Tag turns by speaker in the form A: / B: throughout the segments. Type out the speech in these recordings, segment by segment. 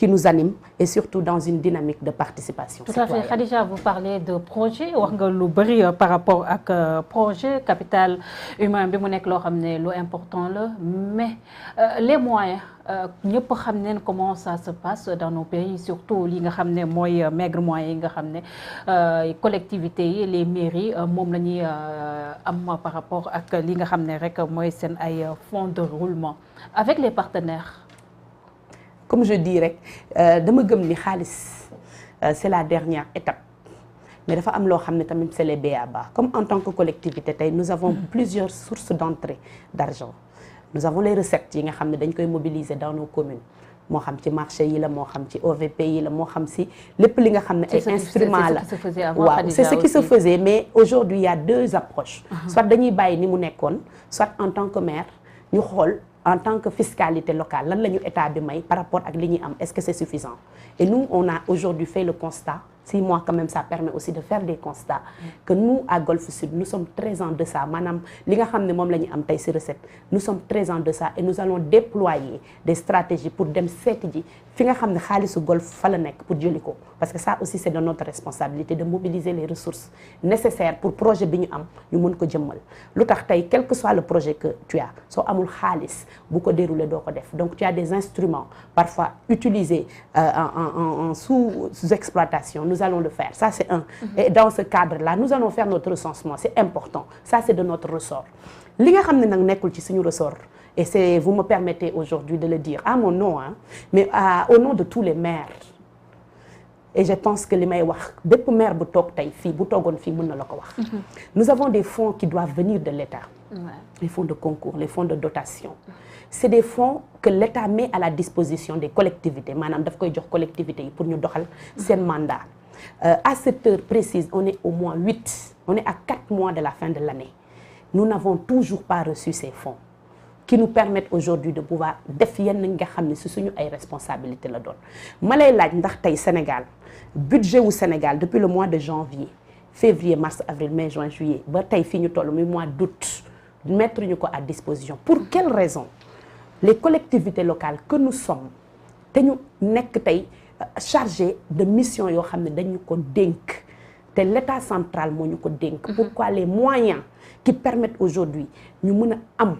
A: qui nous anime et surtout dans une dynamique de participation.
B: Tout à fait. Khadija, vous parlez de projet wax nga lu bari par rapport ak projet capital humain bi mu nekk loo xam ne lu important la mais les moyens ñëpp xam nañ comment ça se passe dans nos pays surtout li nga xam ne mooy maigre moyens yi nga xam ne collectivités yi les mairies moom la ñuy am par rapport ak li nga xam ne rek mooy seen ay fonds de roulement avec les partenaires.
A: Comme je dis rek dama gëm ni xaalis c'est la dernière étape mais dafa am loo xam ne tamit c'est les b.a.-ba comme en tant que collectivité tey nous avons plusieurs sources d'entrée d'argent nous avons les recettes yi nga xam ne dañ koy mobiliser dans nos communes moo xam ci marché yi la moo xam ci OVP yi la moo xam si lépp li nga xam ne ay instruments la waaw c'est ce qui se faisait mais aujourd'hui il y a deux approches soit dañuy bàyyi ni mu nekkoon soit en tant que maire ñu xool en tant que fiscalité locale lan la ñu état bi may par rapport ak li ñuy am est-ce que c'est suffisant et nous on a aujourd'hui fait le constat 6 mois quand même ça permet aussi de faire des constats que nous à Golf Sud nous sommes très en deçà maanaam li nga xam ne moom la ñu am tey ci recette nous sommes très en deçà et nous allons déployer des stratégies pour dem seeti ji fi nga xam ne xaalisu Golf fa la nekk pour jëli ko parce que ça aussi c'est de notre responsabilité de mobiliser les ressources nécessaires pour projet bi ñu am ñu mën ko jëmmal lu tax tey quel que soit le projet que tu as soo amul xaalis bu ko dérouler doo ko def donc tu as des instruments parfois utilisés en sous-exploitation nous allons le faire ça c'est un et dans ce cadre-là nous allons faire notre recensement c'est important ça c'est de notre ressort li nga xam ne nag nekkul ci suñu ressort et c'est vous me permettez aujourd'hui de le dire à mon nom hein mais au nom de tous les maires et je pense que li may wax bépp maire bu toog tey fii bu toogoon fii mën na la ko wax nous avons des fonds qui doivent venir de l'État les fonds de concours les fonds de dotation c'est des fonds que l'État met à la disposition des collectivités maanaam daf koy jox collectivités yi pour ñu doxal seen mandat à cette heure précise on est au mois 8 on est à 4 mois de la fin de l'année nous n'avons toujours pas reçu ces fonds qui nous permettent aujourd'hui de pouvoir def yenn nga xam ne si suñu ay responsabilité la doon ma lay laaj ndax tey Sénégal budget wu Sénégal depuis le mois de janvier février mars avril mai juin juillet ba tey fii ñu toll muy mois d'août mettre ñu ko à disposition pour quelle raison les collectivités locales que nous sommes te ñu nekk tey chargé de mission yoo xam ne dañu ko dénk te l'État central moo ñu ko dénk pourquoi les moyens qui permettent aujourd'hui ñu mën a am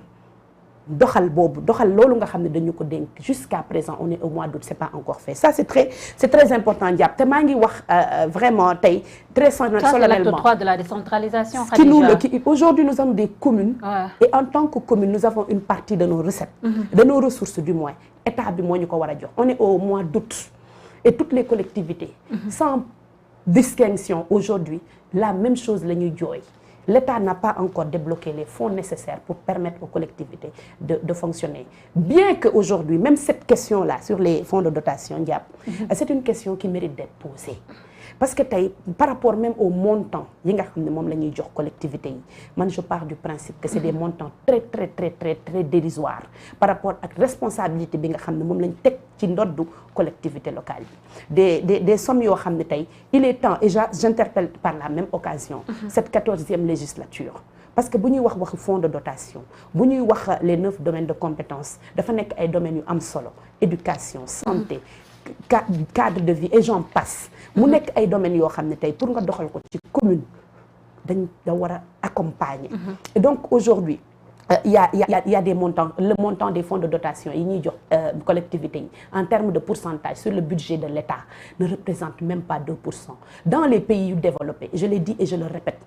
A: doxal boobu doxal loolu nga xam ne dañu ko dénk jusqu'à présent on est au mois d'août c'est pas encore fait ça c'est très important Diab te maa ngi wax vraiment tey très solennellement
B: ça c'est l'acte 3 de la décentralisation
A: aujourd'hui nous avons des communes et en tant que commune nous avons une partie de nos recettes de nos ressources du moins état bi moo ñu ko war a jox on est au mois d'août et toutes les collectivités sans distinction aujourd'hui la même chose la ñuy jooy l'État n'a pas encore débloqué les fonds nécessaires pour permettre aux collectivités de fonctionner bien que aujourd'hui même cette question-là sur les fonds de dotation Diab c'est une question qui mérite d'être posée parce que tey par rapport même au montant yi nga xam ne moom la ñuy jox collectivités yi man je pars du principe que c'est des montants très dérisoires par rapport ak responsabilité bi nga xam ne moom lañ teg ci ndoddu collectivité locale yi des sommes yoo xam ne tey il est temps et j'interpelle par la même occasion cette 14e législature parce que bu ñuy wax waxu fonds de dotation bu ñuy wax les 9 domaines de compétences dafa nekk ay domaines yu am solo éducation santé cadre de vie et j'en passe mu nekk ay domaines yoo xam ne tey pour nga doxal ko ci commune dañ da war a accompagner et donc aujourd'hui il y a des montants le montant des fonds de dotation yi ñuy jox collectivités yi en termes de pourcentage sur le budget de l'État ne représente même pas 2% dans les pays développés je l'ai dit et je le répète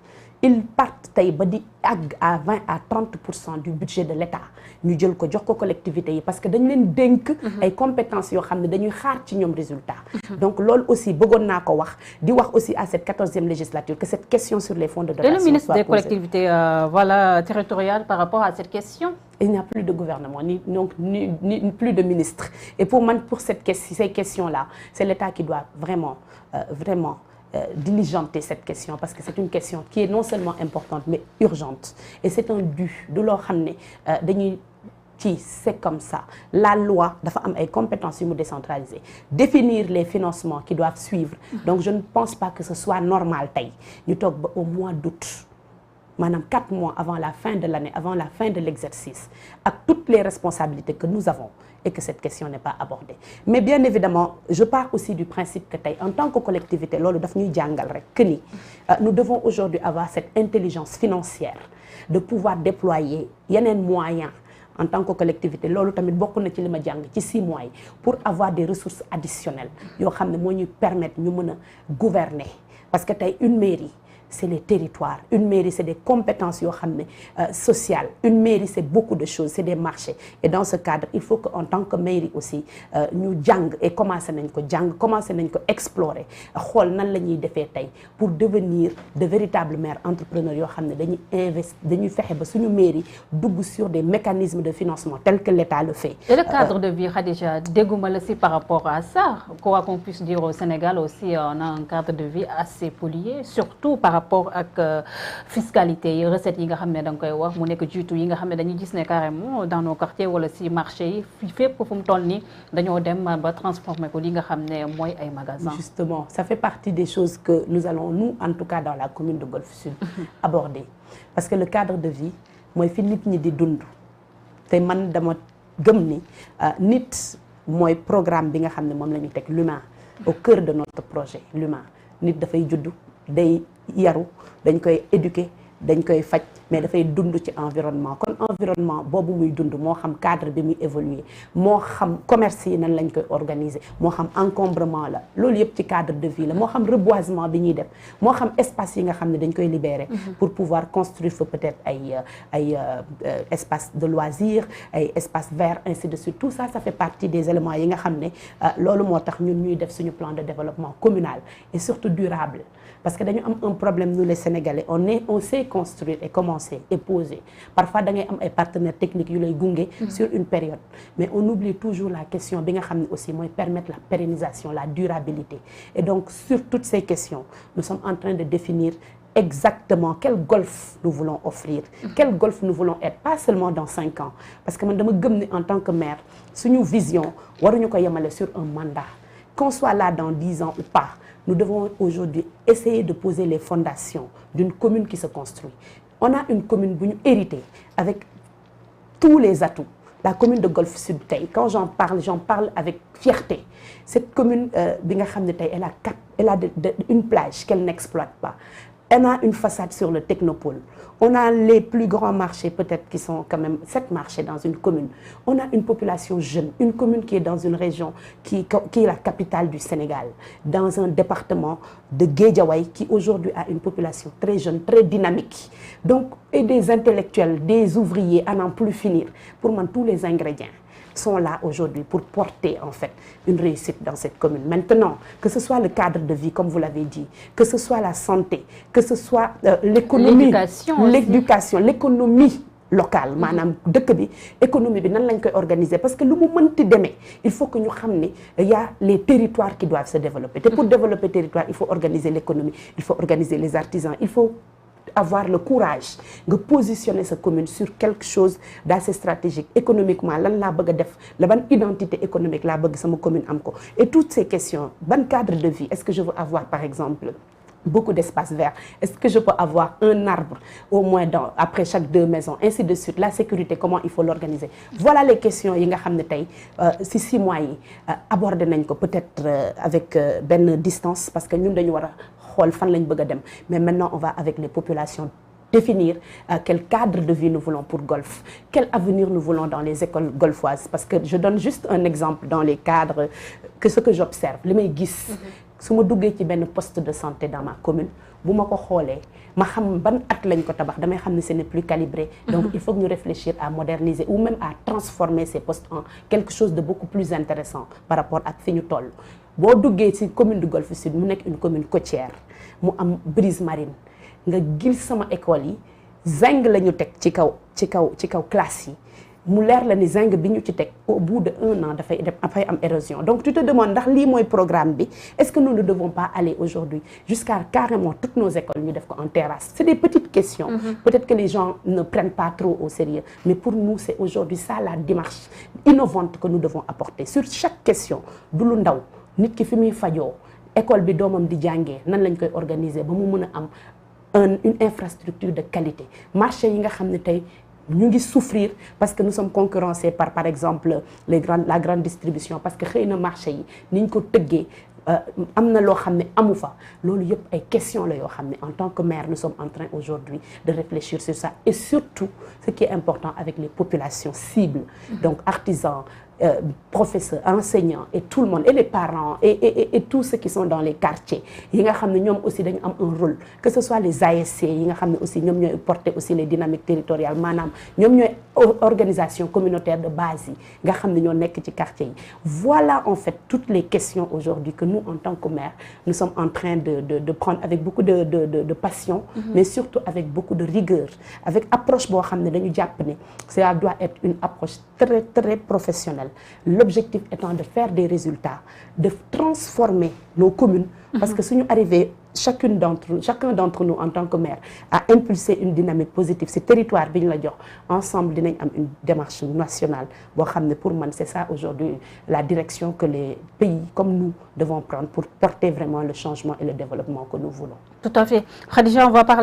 A: ils partent tey ba di àgg à 20 à 30% du budget de l'État ñu jël ko jox ko collectivités yi parce que dañ leen dénk ay compétences yoo xam ne dañuy xaar ci ñoom résultat donc loolu aussi bëggoon naa ko wax di wax aussi à cette 14e législature que cette question sur les fonds de dotation
B: et le ministre des collectivités territoriales par rapport à cette question
A: il n'y a plus de gouvernement ni plus de ministre et pour ces questions-là c'est l'État qui doit vraiment diligenter cette question parce que c'est une question qui est non seulement importante mais urgente et c'est un dû de loo xam ne dañuy c'est comme ça la loi dafa am ay compétences yu mu décentralisées définir les financements qui doivent suivre donc je ne pense pas que ce soit normal tey ñu toog ba au mois d'août maanaam 4 mois avant la fin de l'année, avant la fin de l'exercice, ak toutes les responsabilités que nous avons et que cette question n'est pas abordée. Mais bien évidemment, je pars aussi du principe que tey en tant que collectivité loolu daf ñuy jàngal rek que ni nous devons aujourd'hui avoir cette intelligence financière de pouvoir déployer yeneen moyens en tant que collectivité loolu tamit bokk na ci li ma jàng ci 6 mois yi pour avoir des ressources additionnelles yoo xam ne moo ñuy permettre ñu mën a gouverner parce que tey une mairie c'est les territoires. Une mairie, c'est des compétences sociales. Une mairie, c'est beaucoup de choses, c'est des marchés. Et dans ce cadre, il faut qu'en tant que mairie aussi, nous jang et commencer à explorer pour devenir de véritables maires entrepreneurs qui investir dans mairie sur des mécanismes de financement tels que l'État le fait.
B: Et le cadre de vie, Khadija, aussi par rapport à ça, quoi qu'on puisse dire au Sénégal aussi, on a un cadre de vie assez pollué, surtout par rapport ak fiscalité yi recettes yi nga xam ne da nga koy wax mu nekk jiitu yi nga xam ne dañuy gis ne carrément dans nos quartiers wala si marché yi fépp fu mu toll nii dañoo dem ba transformer ko li nga xam ne mooy ay magasins.
A: Justement, ça fait partie des choses que nous allons, nous en tout cas dans la commune de Golf Sud, aborder. Parce que le cadre de vie mooy fi nit ñi di dund te man dama gëm ni nit mooy programme bi nga xam ne moom la ñu teg l'humain au cœur de notre projet l'humain nit dafay juddu day yaru dañ koy éduquer dañ koy faj mais dafay dund ci environnement kon environnement boobu muy dund moo xam cadre bi muy évoluer moo xam commerce yi nan lañ koy organiser moo xam encombrement la loolu yëpp ci cadre de vie la moo xam reboisement bi ñuy def moo xam espace yi nga xam ne dañ koy libérer pour pouvoir construire fa peut-être ay espace de loisirs ay espace vert ainsi de suite tout ça ça fait partie des éléments yi nga xam ne loolu moo tax ñun ñuy def suñu plan de développement communal et surtout durable parce que dañu am un problème nous les Sénégalais on sait construire et commencer et poser parfois da ngay am ay partenaires techniques yu lay gunge sur une période mais on oublie toujours la question bi nga xam ne aussi mooy permettre la pérennisation la durabilité et donc sur toutes ces questions nous sommes en train de définir exactement quel golf nous voulons offrir quel golf nous voulons être pas seulement dans 5 ans parce que man dama gëm ni en tant que maire suñu vision waruñu ko yemale sur un mandat qu'on soit là dans 10 ans ou pas nous devons aujourd'hui essayer de poser les fondations d'une commune qui se construit. On a une commune bu ñu héritée avec tous les atouts. La commune de Golf Sud tey quand j'en parle avec fierté. Cette commune bi nga xam ne tey elle a une plage qu'elle n'exploite pas. On a une façade sur le technopole. On a les plus grands marchés peut-être qui sont quand même 7 marchés dans une commune. On a une population jeune, une commune qui est dans une région qui est la capitale du Sénégal, dans un département de Guédiawaye qui aujourd'hui a une population très jeune, très dynamique. Donc, et des intellectuels, des ouvriers à n'en plus finir. Pour moi, tous les ingrédients sont là aujourd'hui pour porter en fait une réussite dans cette commune. Maintenant, que ce soit le cadre de vie, comme vous l'avez dit, que ce soit la santé, que ce soit l'économie, l'éducation, l'économie locale, maanaam dëkk bi économie bi nan lañ koy organiser parce que lu mu mënti demee il faut que ñu xam ne y a les territoires qui doivent se développer te pour développer territoire il faut organiser l'économie, il faut organiser les artisans, il faut avoir le courage de positionner sa commune sur quelque chose d'assez stratégique économiquement lan laa bëgg a def la ban identité économique laa bëgg sama commune am ko et toutes ces questions ban cadre de vie est-ce que je veux avoir par exemple beaucoup d'espaces verts est-ce que je peux avoir un arbre au moins après chaque 2 maisons ainsi de suite la sécurité comment il faut l'organiser voilà les questions yi nga xam ne tey si 6 mois yi aborder nañ ko peut-être avec benn distance parce que ñun dañu war a xool fan lañ bëgg a dem mais maintenant on va avec les populations définir quel cadre de vie nous voulons pour Golf quel avenir nous voulons dans les écoles golfoises parce que je donne juste un exemple dans les cadres que ce que j'observe li may gis su ma duggee ci benn poste de santé dans ma commune bu ma ko xoolee ma xam ban at lañ ko tabax damay xam ne ce n'est plus calibré donc il faut que ñu réfléchir à moderniser ou même à transformer ces postes en quelque chose de beaucoup plus intéressant par rapport ak fi ñu toll boo duggee ci commune de Golf Sud mu nekk une commune côtière mu am brise marine nga gis sama école yi zinc la ñu teg ci kaw classe yi mu leer la ni zinc bi ñu ci teg au bout de 1 an dafay am érosion donc tu te demandes ndax lii mooy programme bi est-ce que nous ne devons pas aller aujourd'hui jusqu'à carrément toutes nos écoles ñu def ko en terrasse c'est des petites questions peut-être que les gens ne prennent pas trop au sérieux mais pour nous c'est aujourd'hui ça la démarche innovante que nous devons apporter sur chaque question du lu ndaw nit ki fi muy fajoo école bi doomam di jàngee nan lañ koy organiser ba mu mën a am une infrastructure de qualité marché yi nga xam ne tey ñu ngi souffrir parce que nous sommes concurrencés par exemple la grande distribution parce que xëy na marché yi ni ñu ko tëggee am na loo xam ne amu fa loolu yëpp ay question la yoo xam ne en tant que maire nous sommes en train aujourd'hui de réfléchir sur ça et surtout ce qui est important avec les populations cibles donc artisans professeurs enseignants et tout le monde et les parents et tous ceux qui sont dans les quartiers yi nga xam ne ñoom aussi dañu am un rôle que ce soit les ASC yi nga xam ne aussi ñoom ñooy porter aussi les dynamiques territoriales maanaam ñoom ñooy organisation communautaire de base yi nga xam ne ñoo nekk ci quartier yi voilà en fait toutes les questions aujourd'hui que nous en tant que maire nous sommes en train de prendre avec beaucoup de passion mais surtout avec beaucoup de rigueur avec approche boo xam ne dañu jàpp ne ça doit être une approche très très professionnelle l'objectif étant de faire des résultats de transformer nos communes parce que suñu arrivé chacun d'entre nous en tant que maire à impulser une dynamique positive ci territoire bi ñu la jox ensemble dinañ am une démarche nationale boo xam ne pour man c'est ça aujourd'hui la direction que les pays comme nous devons prendre pour porter vraiment le changement et le développement que nous voulons.
B: Tout à fait. Khadija, on va parler